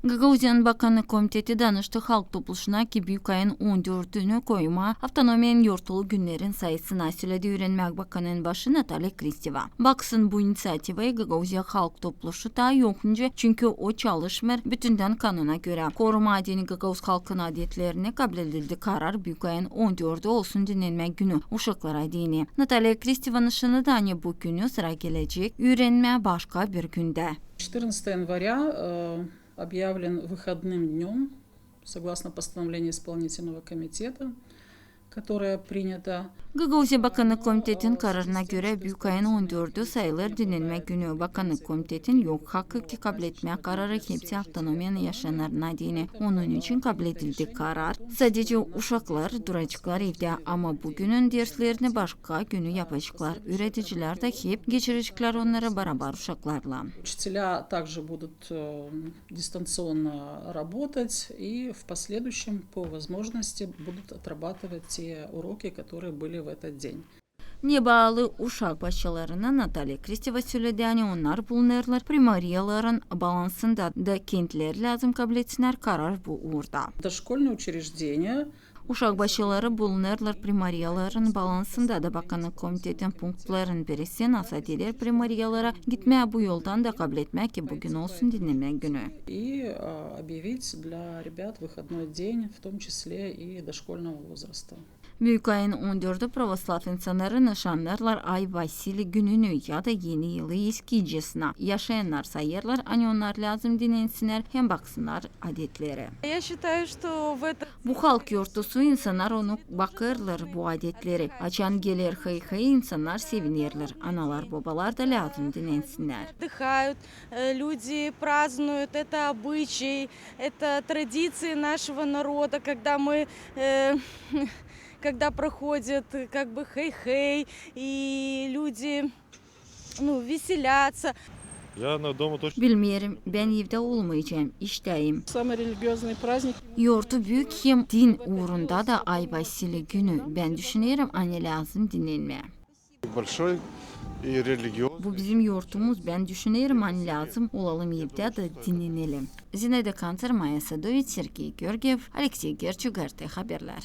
Gagauzyan Bakanlık Komiteti danıştı halk topluşuna ki büyük ayın 14'ünü koyma avtonomiyanın yortulu günlerin sayısına söyledi öğrenmek bakanının başı Natalya Kristeva. Baksın bu inisiyativayı Gagauzya halk topluşu da yokunca çünkü o çalışmır bütünden kanuna göre. Koruma adeni Gagauz halkın adetlerine kabul edildi karar büyük ayın 14'ü olsun dinlenme günü uşaklar adeni. Natalya Kristeva'nın ışını da bu günü sıra gelecek öğrenme başka bir günde. 14 января объявлен выходным днем, согласно постановлению исполнительного комитета, которое принято. Gagauzya Bakanlık Komiteti'nin kararına göre büyük ayın 14'ü sayılır dinlenme günü. Bakanlık Komiteti'nin yok hakkı ki kabul etmeye kararı hepsi avtonomiyanın yaşayanlarına dini. Onun için kabul edildi karar. Sadece uşaklar duracaklar evde ama bugünün derslerini başka günü yapacaklar. Öğreticiler de hep geçirecekler onlara beraber uşaklarla. Учителя также будут дистанционно работать и в последующем по возможности будут отрабатывать те уроки, которые были в этот день. Ne bağlı uşak başçılarına Natalya Kristeva söyledi, yani onlar bulunurlar primariyaların balansında da kentler lazım kabul etsinler karar bu uğurda. Дошкольные учреждения. Uşak başçıları bulunurlar primariyaların balansında da Bakanlık Komitetin punktların birisi nasadiler primariyalara gitmeye bu yoldan da kabul etmek ki bugün olsun dinleme günü. И объявить для ребят выходной день, в том числе и дошкольного возраста. Büyük ayın 14'ü pravoslav insanları nişanlarlar Ay Vasili gününü ya da yeni yılı eskicesine. Yaşayanlar sayarlar, hani onlar lazım dinlensinler hem baksınlar adetlere. Bu halk yortusu insanlar onu bakırlar bu adetleri. Açan gelir hıy insanlar sevinirler. Analar babalar da lazım dinlensinler. Люди празднуют, это обычай, это традиции нашего народа, когда проходит как бы хей-хей, и люди веселятся. Bilmiyorum, ben evde olmayacağım, işteyim. Самый религиозный праздник. Yortu büyük hem din uğrunda da Ay Vasili günü. Ben düşünüyorum anne lazım dinlenmeye. Bu bizim yortumuz. Ben düşünüyorum anne lazım olalım evde de dinlenelim. Zineda Kantar, Maya Sadovic, Sergey Georgiev, Alexey Gerchuk, RT Haberler.